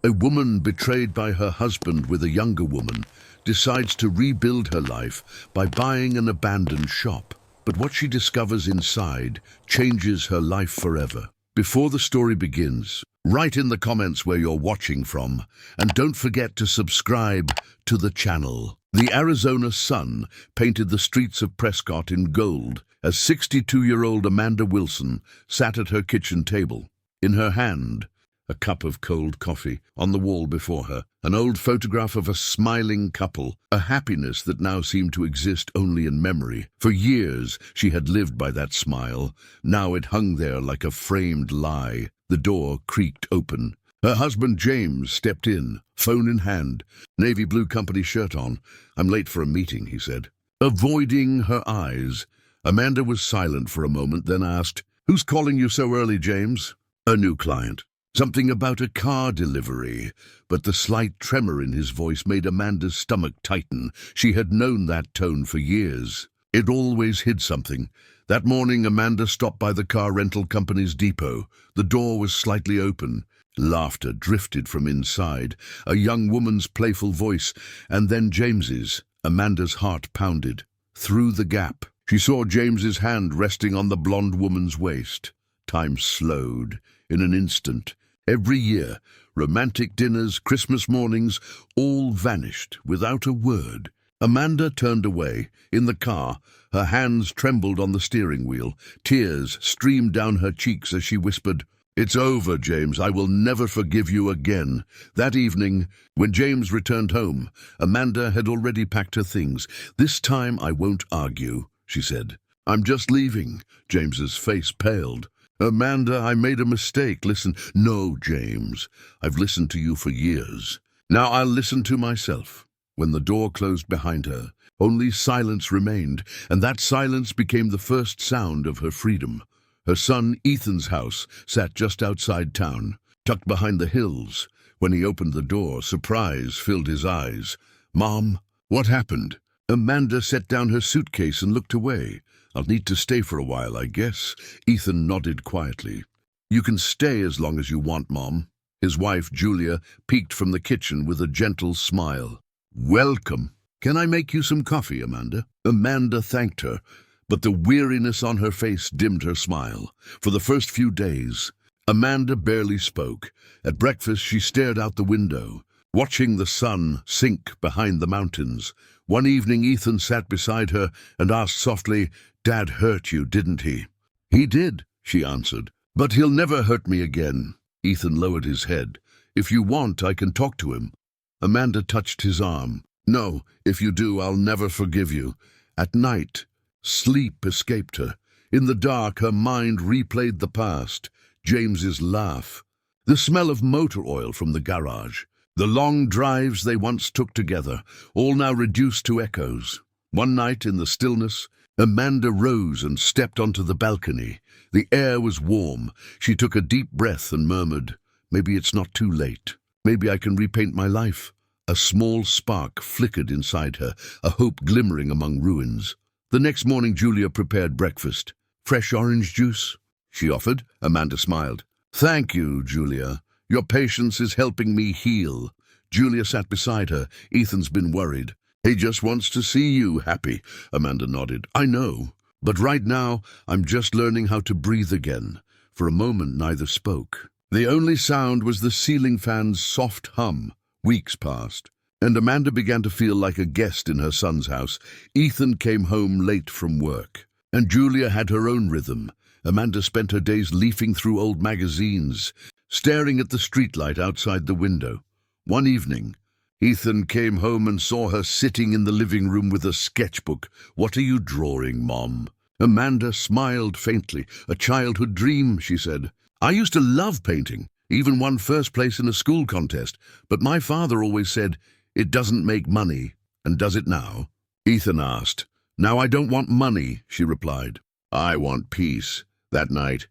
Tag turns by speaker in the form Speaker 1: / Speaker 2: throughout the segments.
Speaker 1: A woman betrayed by her husband with a younger woman decides to rebuild her life by buying an abandoned shop. But what she discovers inside changes her life forever. Before the story begins, write in the comments where you're watching from, and don't forget to subscribe to the channel. The Arizona sun painted the streets of Prescott in gold as 62-year-old Amanda Wilson sat at her kitchen table. In her hand, a cup of cold coffee. On the wall before her, an old photograph of a smiling couple, a happiness that now seemed to exist only in memory. For years, she had lived by that smile. Now it hung there like a framed lie. The door creaked open. Her husband, James, stepped in, phone in hand, navy blue company shirt on. "I'm late for a meeting," he said. Avoiding her eyes, Amanda was silent for a moment, then asked, "Who's calling you so early, James?" "A new client. Something about a car delivery," but the slight tremor in his voice made Amanda's stomach tighten. She had known that tone for years. It always hid something. That morning, Amanda stopped by the car rental company's depot. The door was slightly open. Laughter drifted from inside, a young woman's playful voice, and then James's. Amanda's heart pounded. Through the gap, she saw James's hand resting on the blonde woman's waist. Time slowed. In an instant, every year, romantic dinners, Christmas mornings, all vanished without a word. Amanda turned away. In the car, her hands trembled on the steering wheel. Tears streamed down her cheeks as she whispered, "It's over, James. I will never forgive you again." That evening, when James returned home, Amanda had already packed her things. "This time I won't argue," she said. "I'm just leaving." James's face paled. "Amanda, I made a mistake. Listen." "No, James. I've listened to you for years. Now I'll listen to myself." When the door closed behind her, only silence remained, and that silence became the first sound of her freedom. Her son Ethan's house sat just outside town, tucked behind the hills. When he opened the door, surprise filled his eyes. "Mom, what happened?" Amanda set down her suitcase and looked away. "I'll need to stay for a while, I guess." Ethan nodded quietly. "You can stay as long as you want, Mom." His wife, Julia, peeked from the kitchen with a gentle smile. "Welcome. Can I make you some coffee, Amanda?" Amanda thanked her, but the weariness on her face dimmed her smile. For the first few days, Amanda barely spoke. At breakfast, she stared out the window, watching the sun sink behind the mountains. One evening, Ethan sat beside her and asked softly, "Dad hurt you, didn't he?" "He did," she answered, "but he'll never hurt me again." Ethan lowered his head. "If you want, I can talk to him." Amanda touched his arm. "No, if you do, I'll never forgive you." At night, sleep escaped her. In the dark, her mind replayed the past. James's laugh, the smell of motor oil from the garage, the long drives they once took together, all now reduced to echoes. One night in the stillness, Amanda rose and stepped onto the balcony. The air was warm. She took a deep breath and murmured, "Maybe it's not too late. Maybe I can repaint my life." A small spark flickered inside her, a hope glimmering among ruins. The next morning, Julia prepared breakfast. "Fresh orange juice?" she offered. Amanda smiled. "Thank you, Julia. Your patience is helping me heal." Julia sat beside her. "Ethan's been worried." "He just wants to see you happy." Amanda nodded. "I know. But right now, I'm just learning how to breathe again." For a moment, neither spoke. The only sound was the ceiling fan's soft hum. Weeks passed, and Amanda began to feel like a guest in her son's house. Ethan came home late from work, and Julia had her own rhythm. Amanda spent her days leafing through old magazines, staring at the streetlight outside the window. One evening, Ethan came home and saw her sitting in the living room with a sketchbook. "What are you drawing, Mom?" Amanda smiled faintly. "A childhood dream," she said. "I used to love painting, even won first place in a school contest, but my father always said, 'It doesn't make money.' And does it now?" Ethan asked. "Now I don't want money," she replied. "I want peace." That night,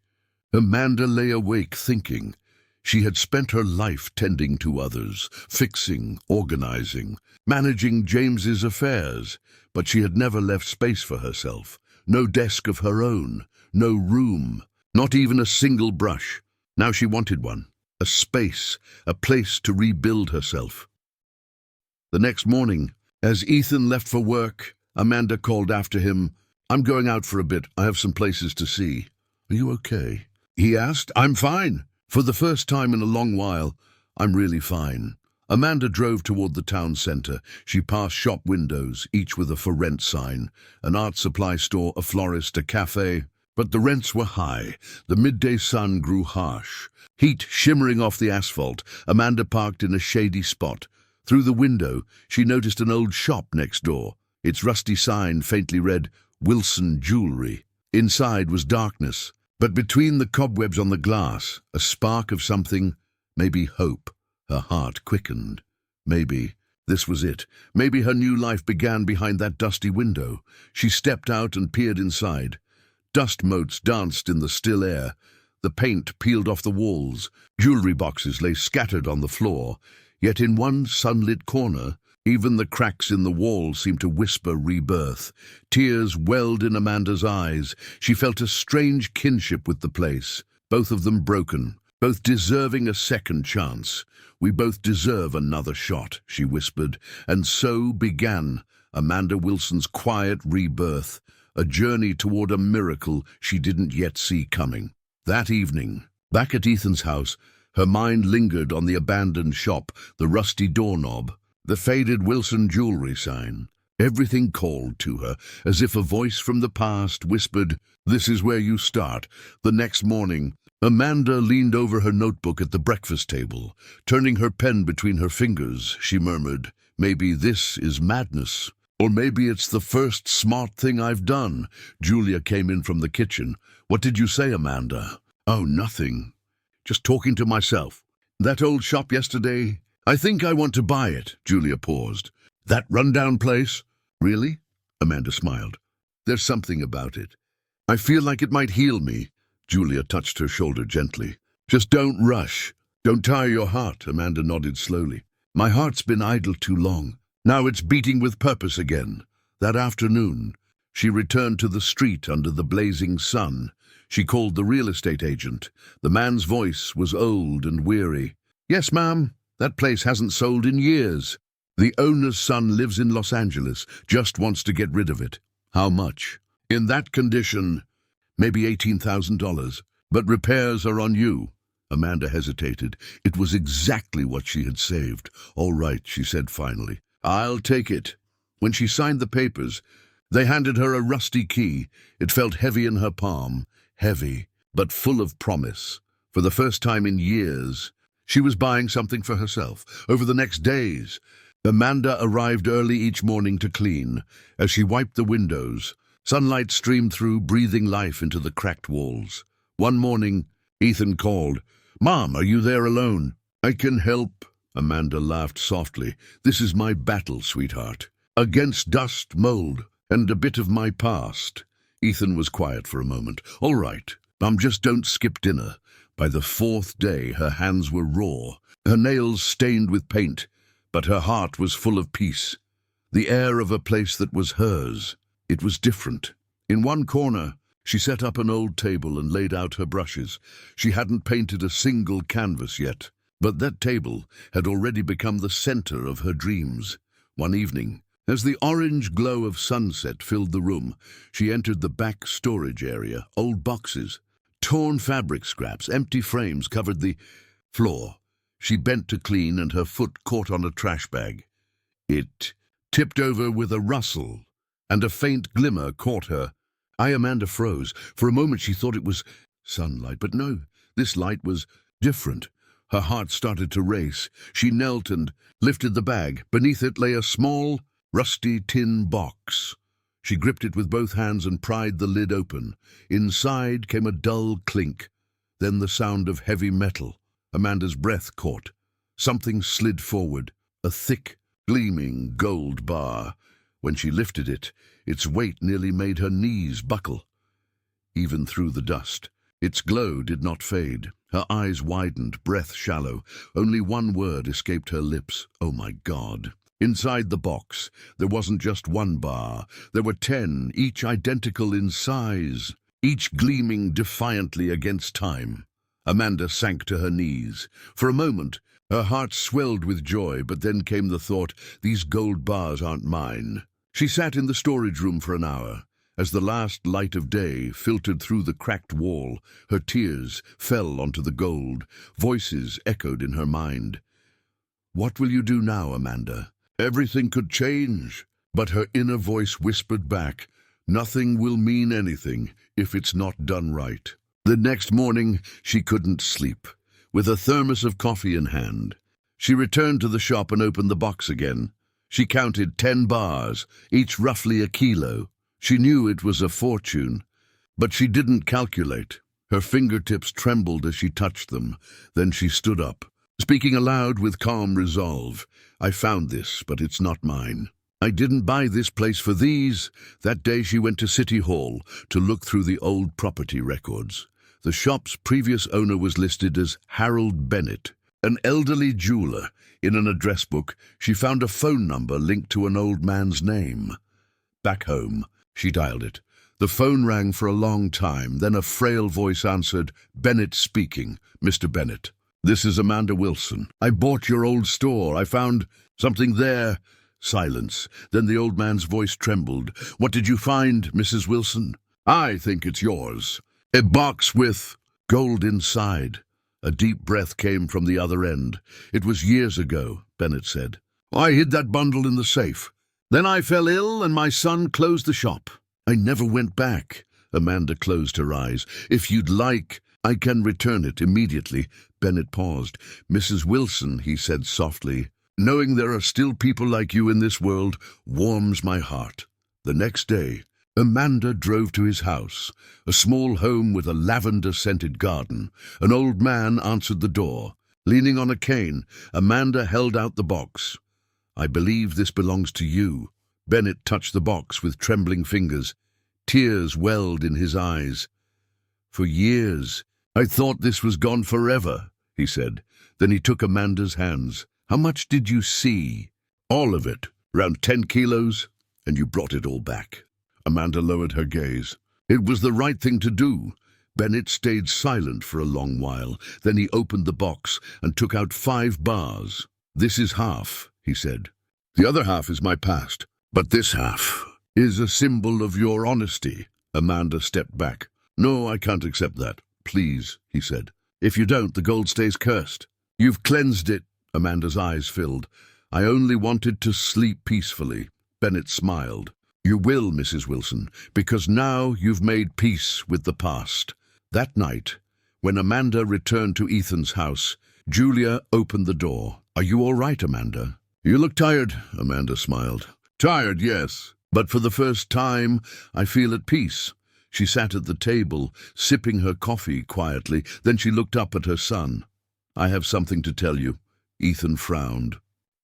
Speaker 1: Amanda lay awake thinking. She had spent her life tending to others, fixing, organizing, managing James's affairs, but she had never left space for herself. No desk of her own, no room, not even a single brush. Now she wanted one. a space, a place to rebuild herself. The next morning, as Ethan left for work, Amanda called after him. "I'm going out for a bit. I have some places to see." "Are you okay?" he asked. "I'm fine. For the first time in a long while, I'm really fine." Amanda drove toward the town centre. She passed shop windows, each with a for rent sign. An art supply store, a florist, a cafe. But the rents were high. The midday sun grew harsh. Heat shimmering off the asphalt. Amanda parked in a shady spot. Through the window, she noticed an old shop next door. Its rusty sign faintly read, "Wilson Jewelry." Inside was darkness, but between the cobwebs on the glass, a spark of something, maybe hope. Her heart quickened. Maybe this was it. Maybe her new life began behind that dusty window. She stepped out and peered inside. Dust motes danced in the still air. The paint peeled off the walls. Jewelry boxes lay scattered on the floor. Yet in one sunlit corner, even the cracks in the wall seemed to whisper rebirth. Tears welled in Amanda's eyes. She felt a strange kinship with the place. Both of them broken, both deserving a second chance. "We both deserve another shot," she whispered. And so began Amanda Wilson's quiet rebirth, a journey toward a miracle she didn't yet see coming. That evening, back at Ethan's house, her mind lingered on the abandoned shop, the rusty doorknob, the faded Wilson Jewelry sign. Everything called to her, as if a voice from the past whispered, "This is where you start." The next morning, Amanda leaned over her notebook at the breakfast table. Turning her pen between her fingers, she murmured, "Maybe this is madness. Or maybe it's the first smart thing I've done." Julia came in from the kitchen. "What did you say, Amanda?" "Oh, nothing. Just talking to myself. That old shop yesterday, I think I want to buy it." Julia paused. "That rundown place?" "Really?" Amanda smiled. "There's something about it. I feel like it might heal me." Julia touched her shoulder gently. "Just don't rush. Don't tire your heart." Amanda nodded slowly. "My heart's been idle too long. Now it's beating with purpose again." That afternoon, she returned to the street under the blazing sun. She called the real estate agent. The man's voice was old and weary. "Yes, ma'am. That place hasn't sold in years. The owner's son lives in Los Angeles, just wants to get rid of it." "How much?" "In that condition, maybe $18,000. But repairs are on you." Amanda hesitated. It was exactly what she had saved. "All right," she said finally. "I'll take it." When she signed the papers, they handed her a rusty key. It felt heavy in her palm. Heavy, but full of promise. For the first time in years, she was buying something for herself. Over the next days, Amanda arrived early each morning to clean. As she wiped the windows, sunlight streamed through, breathing life into the cracked walls. One morning, Ethan called. "Mom, are you there alone?" "I can help." Amanda laughed softly. "This is my battle, sweetheart. Against dust, mold, and a bit of my past." Ethan was quiet for a moment. "All right, just don't skip dinner." By the fourth day, her hands were raw, her nails stained with paint, but her heart was full of peace. The air of a place that was hers. It was different. In one corner, she set up an old table and laid out her brushes. She hadn't painted a single canvas yet, but that table had already become the center of her dreams. One evening, as the orange glow of sunset filled the room, she entered the back storage area. Old boxes, torn fabric scraps, empty frames covered the floor. She bent to clean and her foot caught on a trash bag. It tipped over with a rustle, and a faint glimmer caught her. Amanda froze. For a moment she thought it was sunlight, but no, this light was different. Her heart started to race. She knelt and lifted the bag. Beneath it lay a small, rusty tin box. She gripped it with both hands and pried the lid open. Inside came a dull clink, then the sound of heavy metal. Amanda's breath caught. Something slid forward, a thick, gleaming gold bar. When she lifted it, its weight nearly made her knees buckle. Even through the dust, its glow did not fade. Her eyes widened, breath shallow. Only one word escaped her lips. "Oh my God." Inside the box, there wasn't just one bar. There were 10, each identical in size, each gleaming defiantly against time. Amanda sank to her knees. For a moment, her heart swelled with joy, but then came the thought, these gold bars aren't mine. She sat in the storage room for an hour. As the last light of day filtered through the cracked wall, her tears fell onto the gold. Voices echoed in her mind. What will you do now, Amanda? Everything could change. But her inner voice whispered back, nothing will mean anything if it's not done right. The next morning, she couldn't sleep. With a thermos of coffee in hand, she returned to the shop and opened the box again. She counted 10 bars, each roughly a kilo. She knew it was a fortune, but she didn't calculate. Her fingertips trembled as she touched them. Then she stood up, speaking aloud with calm resolve. I found this, but it's not mine. I didn't buy this place for these. That day she went to City Hall to look through the old property records. The shop's previous owner was listed as Harold Bennett, an elderly jeweler. In an address book, she found a phone number linked to an old man's name. Back home, she dialed it. The phone rang for a long time, then a frail voice answered, Bennett speaking, Mr. Bennett. This is Amanda Wilson. I bought your old store. I found something there. Silence. Then the old man's voice trembled. What did you find, Mrs. Wilson? I think it's yours. A box with gold inside. A deep breath came from the other end. It was years ago, Bennett said. I hid that bundle in the safe. Then I fell ill and my son closed the shop. I never went back. Amanda closed her eyes. If you'd like, I can return it immediately. Bennett paused. Mrs. Wilson, he said softly, knowing there are still people like you in this world warms my heart. The next day, Amanda drove to his house, a small home with a lavender-scented garden. An old man answered the door. Leaning on a cane, Amanda held out the box. I believe this belongs to you. Bennett touched the box with trembling fingers. Tears welled in his eyes. For years, I thought this was gone forever, he said. Then he took Amanda's hands. How much did you see? All of it, around 10 kilos, and you brought it all back. Amanda lowered her gaze. It was the right thing to do. Bennett stayed silent for a long while. Then he opened the box and took out 5 bars. This is half, he said. The other half is my past, but this half is a symbol of your honesty. Amanda stepped back. No, I can't accept that. Please, he said. If you don't, the gold stays cursed. You've cleansed it. Amanda's eyes filled. I only wanted to sleep peacefully. Bennett smiled. You will, Mrs. Wilson, because now you've made peace with the past. That night, when Amanda returned to Ethan's house, Julia opened the door. Are you all right, Amanda? You look tired, Amanda smiled. Tired, yes, but for the first time, I feel at peace. She sat at the table, sipping her coffee quietly. Then she looked up at her son. I have something to tell you. Ethan frowned.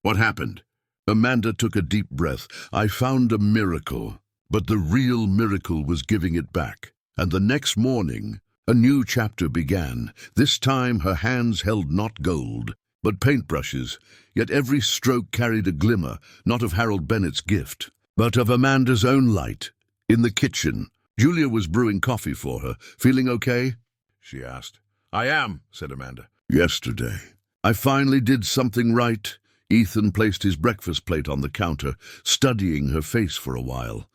Speaker 1: What happened? Amanda took a deep breath. I found a miracle, but the real miracle was giving it back. And the next morning, a new chapter began. This time her hands held not gold, but paintbrushes. Yet every stroke carried a glimmer, not of Harold Bennett's gift, but of Amanda's own light. In the kitchen, Julia was brewing coffee for her. Feeling okay? She asked. I am, said Amanda. Yesterday, I finally did something right. Ethan placed his breakfast plate on the counter, studying her face for a while.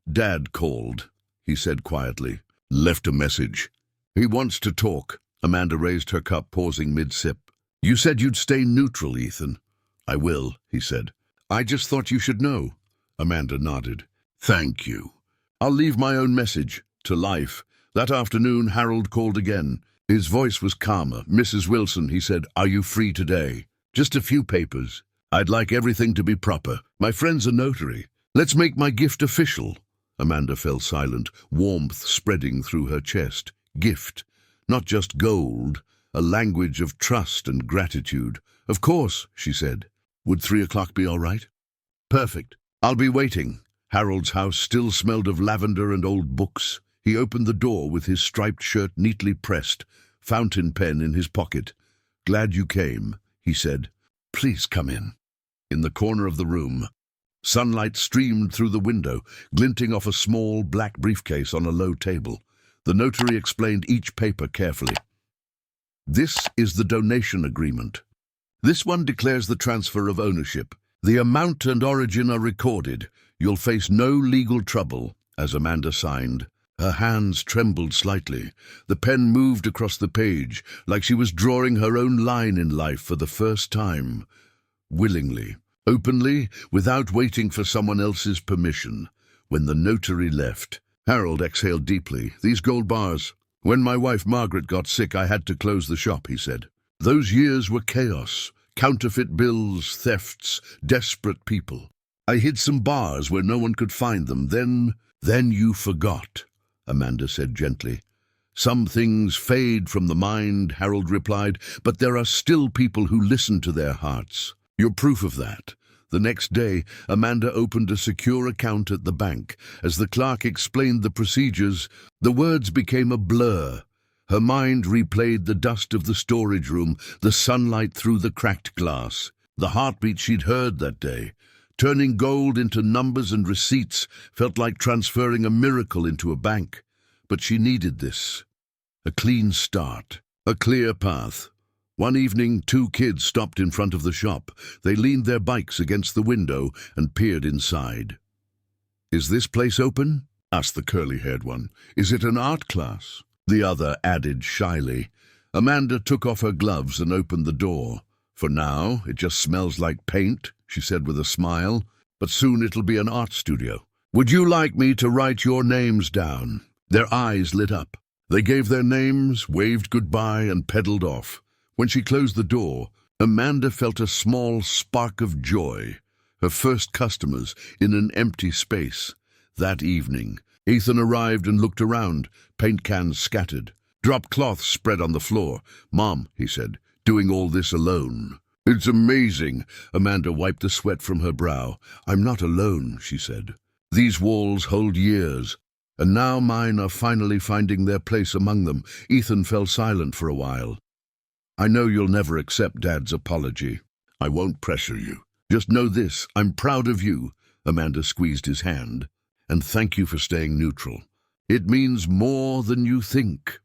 Speaker 1: Dad called, he said quietly. Left a message. He wants to talk. Amanda raised her cup, pausing mid-sip. You said you'd stay neutral, Ethan. I will, he said. I just thought you should know. Amanda nodded. Thank you. I'll leave my own message. To life. That afternoon, Harold called again. His voice was calmer. Mrs. Wilson, he said, are you free today? Just a few papers. I'd like everything to be proper. My friend's a notary. Let's make my gift official. Amanda fell silent, warmth spreading through her chest. Gift. Not just gold. A language of trust and gratitude. Of course, she said. Would 3 o'clock be all right? Perfect. I'll be waiting. Harold's house still smelled of lavender and old books. He opened the door with his striped shirt neatly pressed, fountain pen in his pocket. Glad you came, he said. Please come in. In the corner of the room, sunlight streamed through the window, glinting off a small black briefcase on a low table. The notary explained each paper carefully. This is the donation agreement. This one declares the transfer of ownership. The amount and origin are recorded. You'll face no legal trouble, as Amanda signed. Her hands trembled slightly. The pen moved across the page, like she was drawing her own line in life for the first time. Willingly, openly, without waiting for someone else's permission. When the notary left, Harold exhaled deeply. These gold bars. When my wife Margaret got sick, I had to close the shop, he said. Those years were chaos. Counterfeit bills, thefts, desperate people. I hid some bars where no one could find them. Then you forgot, Amanda said gently. Some things fade from the mind, Harold replied, but there are still people who listen to their hearts. You're proof of that. The next day, Amanda opened a secure account at the bank. As the clerk explained the procedures, the words became a blur. Her mind replayed the dust of the storage room, the sunlight through the cracked glass, the heartbeat she'd heard that day. Turning gold into numbers and receipts felt like transferring a miracle into a bank. But she needed this. A clean start, a clear path. One evening, 2 kids stopped in front of the shop. They leaned their bikes against the window and peered inside. "Is this place open?" asked the curly-haired one. "Is it an art class?" The other added shyly. Amanda took off her gloves and opened the door. "For now, it just smells like paint," she said with a smile. "But soon it'll be an art studio. Would you like me to write your names down?" Their eyes lit up. They gave their names, waved goodbye, and pedaled off. When she closed the door, Amanda felt a small spark of joy. Her first customers in an empty space. That evening, Ethan arrived and looked around, paint cans scattered, dropped cloth spread on the floor. "Mom," he said, "doing all this alone?" "It's amazing." Amanda wiped the sweat from her brow. "I'm not alone," she said. "These walls hold years, and now mine are finally finding their place among them." Ethan fell silent for a while. "I know you'll never accept Dad's apology. I won't pressure you. Just know this, I'm proud of you." Amanda squeezed his hand. "And thank you for staying neutral. It means more than you think."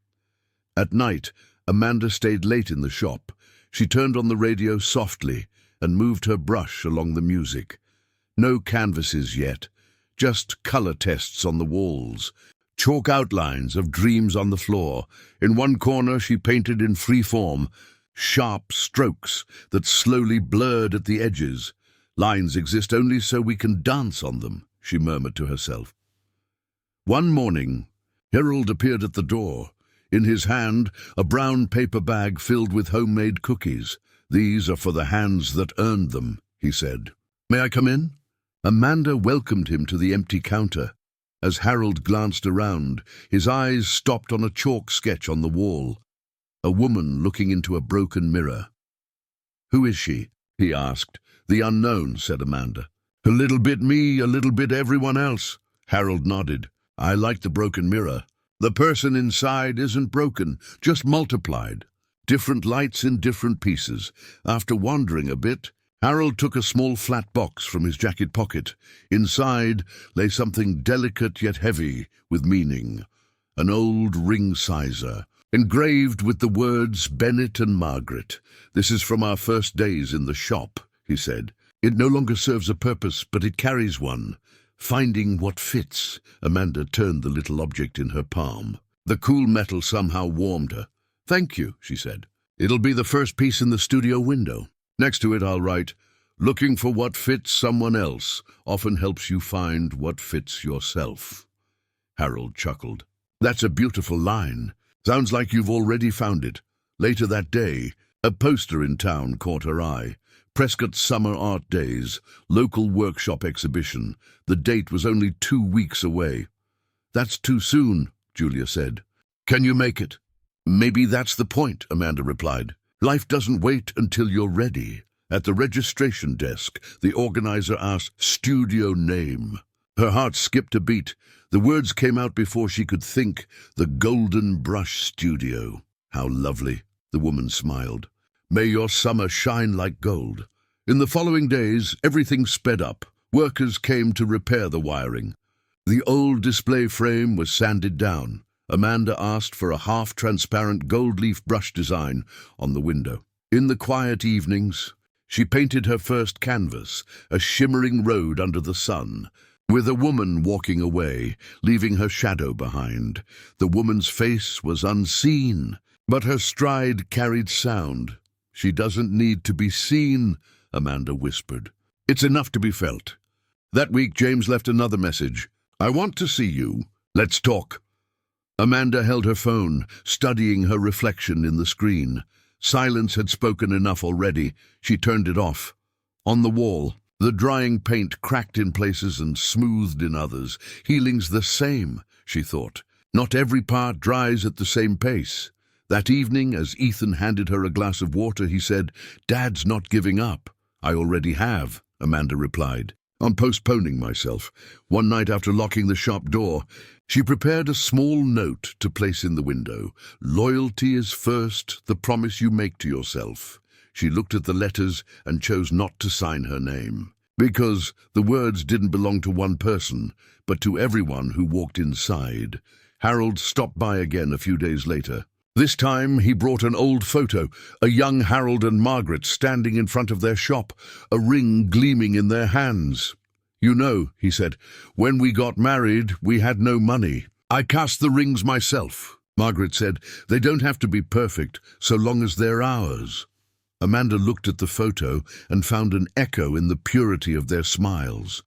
Speaker 1: At night, Amanda stayed late in the shop. She turned on the radio softly and moved her brush along the music. No canvases yet, just color tests on the walls, chalk outlines of dreams on the floor. In one corner she painted in free form, sharp strokes that slowly blurred at the edges. "Lines exist only so we can dance on them," she murmured to herself. One morning, Harold appeared at the door. In his hand, a brown paper bag filled with homemade cookies. "These are for the hands that earned them," he said. "May I come in?" Amanda welcomed him to the empty counter. As Harold glanced around, his eyes stopped on a chalk sketch on the wall. A woman looking into a broken mirror. "Who is she?" he asked. "The unknown," said Amanda. "A little bit me, a little bit everyone else." Harold nodded. "I like the broken mirror. The person inside isn't broken, just multiplied. Different lights in different pieces." After wandering a bit, Harold took a small flat box from his jacket pocket. Inside lay something delicate yet heavy with meaning. An old ring sizer, engraved with the words Bennett and Margaret. "This is from our first days in the shop," he said. "It no longer serves a purpose, but it carries one. Finding what fits." Amanda turned the little object in her palm. The cool metal somehow warmed her. "Thank you," she said. "It'll be the first piece in the studio window. Next to it I'll write, 'Looking for what fits someone else often helps you find what fits yourself.'" Harold chuckled. "That's a beautiful line. Sounds like you've already found it." Later that day, a poster in town caught her eye. Prescott's Summer Art Days, local workshop exhibition. The date was only 2 weeks away. "That's too soon," Julia said. "Can you make it?" "Maybe that's the point," Amanda replied. "Life doesn't wait until you're ready." At the registration desk, the organizer asked, "Studio name." Her heart skipped a beat. The words came out before she could think. "The Golden Brush Studio." How lovely, the woman smiled. "May your summer shine like gold." In the following days, everything sped up. Workers came to repair the wiring. The old display frame was sanded down. Amanda asked for a half-transparent gold-leaf brush design on the window. In the quiet evenings, she painted her first canvas, a shimmering road under the sun, with a woman walking away, leaving her shadow behind. The woman's face was unseen, but her stride carried sound. "She doesn't need to be seen," Amanda whispered. "It's enough to be felt." That week, James left another message. "I want to see you. Let's talk." Amanda held her phone, studying her reflection in the screen. Silence had spoken enough already. She turned it off. On the wall, the drying paint cracked in places and smoothed in others. "Healing's the same," she thought. "Not every part dries at the same pace." That evening, as Ethan handed her a glass of water, he said, "Dad's not giving up." "I already have," Amanda replied. "I'm postponing myself." One night after locking the shop door, she prepared a small note to place in the window. "Loyalty is first, the promise you make to yourself." She looked at the letters and chose not to sign her name, because the words didn't belong to one person, but to everyone who walked inside. Harold stopped by again a few days later. This time he brought an old photo, a young Harold and Margaret standing in front of their shop, a ring gleaming in their hands. "You know," he said, "when we got married, we had no money. I cast the rings myself." Margaret said, "They don't have to be perfect, so long as they're ours." Amanda looked at the photo and found an echo in the purity of their smiles.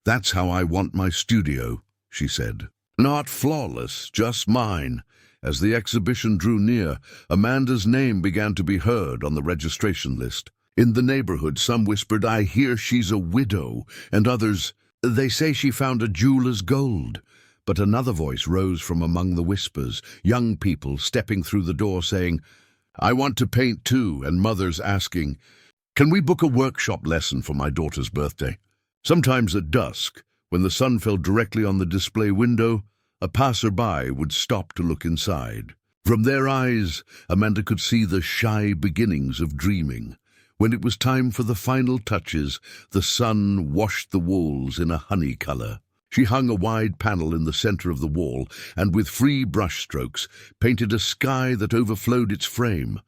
Speaker 1: "That's how I want my studio," she said. "Not flawless, just mine." As the exhibition drew near, Amanda's name began to be heard on the registration list. In the neighborhood, some whispered, "I hear she's a widow," and others, "They say she found a jeweler's gold." But another voice rose from among the whispers, young people stepping through the door saying, "I want to paint too," and mothers asking, "Can we book a workshop lesson for my daughter's birthday?" Sometimes at dusk, when the sun fell directly on the display window, a passerby would stop to look inside. From their eyes, Amanda could see the shy beginnings of dreaming. When it was time for the final touches, the sun washed the walls in a honey color. She hung a wide panel in the center of the wall and with free brush strokes painted a sky that overflowed its frame.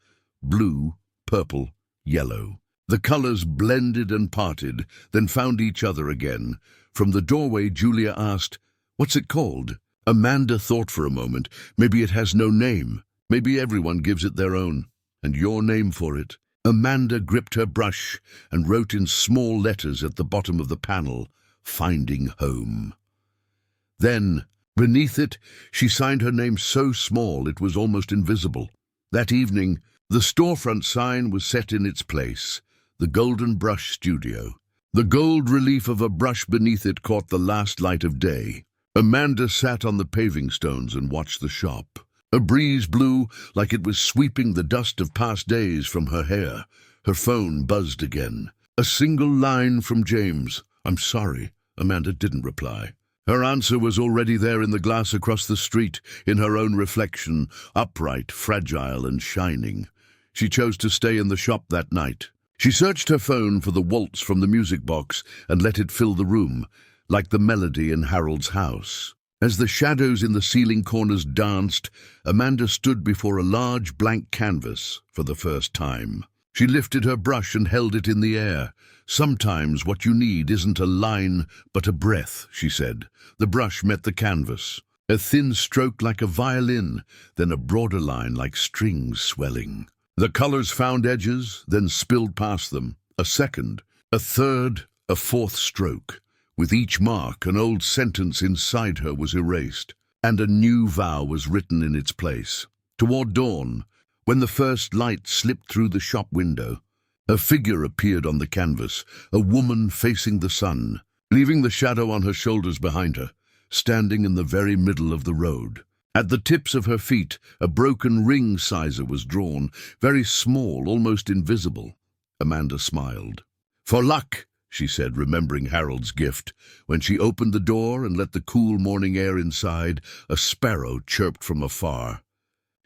Speaker 1: Blue, purple, yellow. The colors blended and parted, then found each other again. From the doorway, Julia asked, "What's it called?" Amanda thought for a moment. Maybe it has no name. Maybe everyone gives it their own. "And your name for it." Amanda gripped her brush and wrote in small letters at the bottom of the panel, "Finding Home." Then, beneath it, she signed her name so small it was almost invisible. That evening, the storefront sign was set in its place, the Golden Brush Studio. The gold relief of a brush beneath it caught the last light of day. Amanda sat on the paving stones and watched the shop. A breeze blew like it was sweeping the dust of past days from her hair. Her phone buzzed again. A single line from James. "I'm sorry." Amanda didn't reply. Her answer was already there in the glass across the street, in her own reflection, upright, fragile, and shining. She chose to stay in the shop that night. She searched her phone for the waltz from the music box and let it fill the room, like the melody in Harold's house. As the shadows in the ceiling corners danced, Amanda stood before a large blank canvas for the first time. She lifted her brush and held it in the air. "Sometimes what you need isn't a line, but a breath," she said. The brush met the canvas. A thin stroke like a violin, then a broader line like strings swelling. The colors found edges, then spilled past them. A second, a third, a fourth stroke. With each mark, an old sentence inside her was erased, and a new vow was written in its place. Toward dawn, when the first light slipped through the shop window, a figure appeared on the canvas, a woman facing the sun, leaving the shadow on her shoulders behind her, standing in the very middle of the road. At the tips of her feet, a broken ring sizer was drawn, very small, almost invisible. Amanda smiled. "For luck," she said, remembering Harold's gift. When she opened the door and let the cool morning air inside, a sparrow chirped from afar.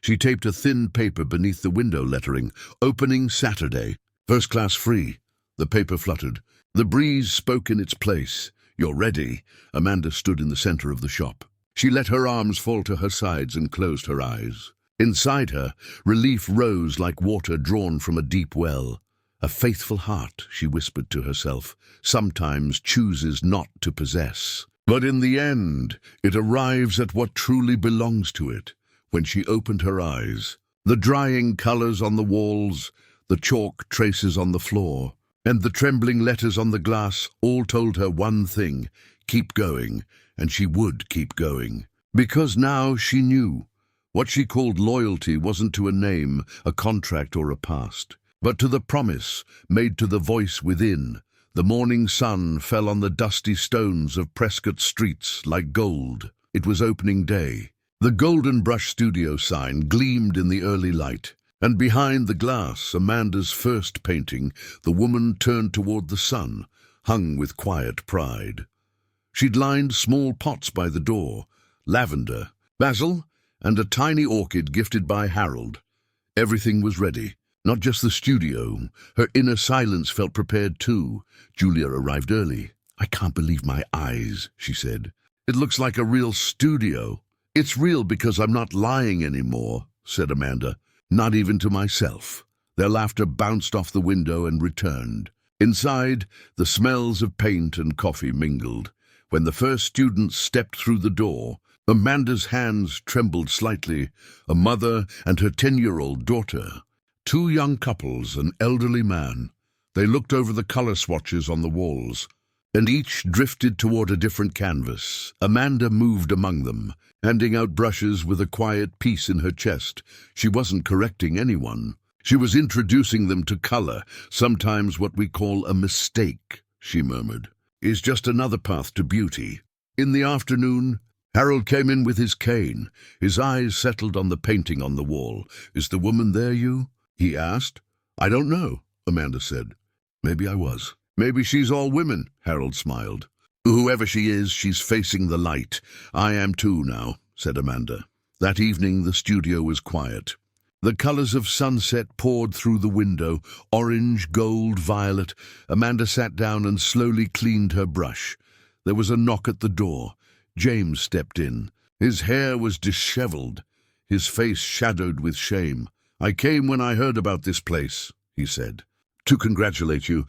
Speaker 1: She taped a thin paper beneath the window lettering, "Opening Saturday, first class free." The paper fluttered. The breeze spoke in its place. "You're ready." Amanda stood in the center of the shop. She let her arms fall to her sides and closed her eyes. Inside her, relief rose like water drawn from a deep well. A faithful heart, she whispered to herself, sometimes chooses not to possess. But in the end, it arrives at what truly belongs to it. When she opened her eyes, the drying colors on the walls, the chalk traces on the floor, and the trembling letters on the glass all told her one thing: keep going, and she would keep going. Because now she knew. What she called loyalty wasn't to a name, a contract, or a past, but to the promise made to the voice within. The morning sun fell on the dusty stones of Prescott streets like gold. It was opening day. The Golden Brush Studio sign gleamed in the early light, and behind the glass, Amanda's first painting, the woman turned toward the sun, hung with quiet pride. She'd lined small pots by the door, lavender, basil, and a tiny orchid gifted by Harold. Everything was ready. Not just the studio. Her inner silence felt prepared too. Julia arrived early. "I can't believe my eyes," she said. "It looks like a real studio." "It's real because I'm not lying anymore," said Amanda. "Not even to myself." Their laughter bounced off the window and returned. Inside, the smells of paint and coffee mingled. When the first students stepped through the door, Amanda's hands trembled slightly. A mother and her 10-year-old daughter. Two young couples, an elderly man. They looked over the color swatches on the walls, and each drifted toward a different canvas. Amanda moved among them, handing out brushes with a quiet peace in her chest. She wasn't correcting anyone. She was introducing them to color. "Sometimes what we call a mistake," she murmured, "is just another path to beauty." In the afternoon, Harold came in with his cane. His eyes settled on the painting on the wall. "Is the woman there, you?" he asked. "I don't know," Amanda said. "Maybe I was." "Maybe she's all women," Harold smiled. "Whoever she is, she's facing the light. I am too now," said Amanda. That evening the studio was quiet. The colors of sunset poured through the window, orange, gold, violet. Amanda sat down and slowly cleaned her brush. There was a knock at the door. James stepped in. His hair was disheveled, his face shadowed with shame. "I came when I heard about this place," he said, "to congratulate you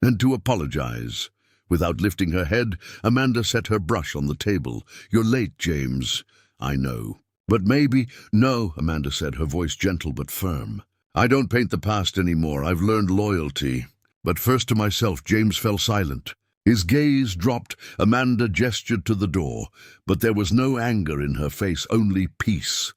Speaker 1: and to apologize." Without lifting her head, Amanda set her brush on the table. "You're late, James." "I know. But maybe—" "No," Amanda said, her voice gentle but firm. "I don't paint the past anymore. I've learned loyalty." But first to myself. James fell silent. His gaze dropped. Amanda gestured to the door, but there was no anger in her face, only peace.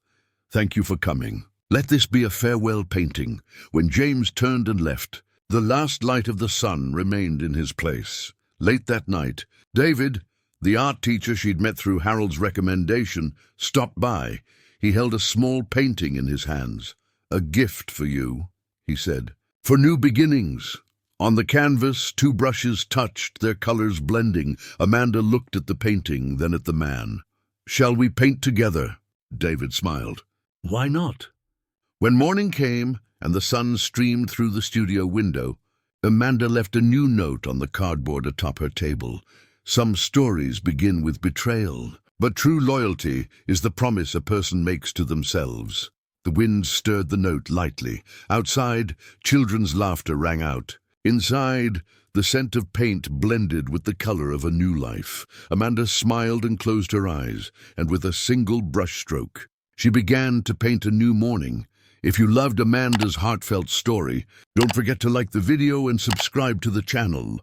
Speaker 1: "Thank you for coming. Let this be a farewell painting." When James turned and left, the last light of the sun remained in his place. Late that night, David, the art teacher she'd met through Harold's recommendation, stopped by. He held a small painting in his hands. "A gift for you," he said. "For new beginnings." On the canvas, two brushes touched, their colors blending. Amanda looked at the painting, then at the man. "Shall we paint together?" David smiled. "Why not?" When morning came and the sun streamed through the studio window, Amanda left a new note on the cardboard atop her table. "Some stories begin with betrayal, but true loyalty is the promise a person makes to themselves." The wind stirred the note lightly. Outside, children's laughter rang out. Inside, the scent of paint blended with the color of a new life. Amanda smiled and closed her eyes, and with a single brushstroke, she began to paint a new morning. If you loved Amanda's heartfelt story, don't forget to like the video and subscribe to the channel.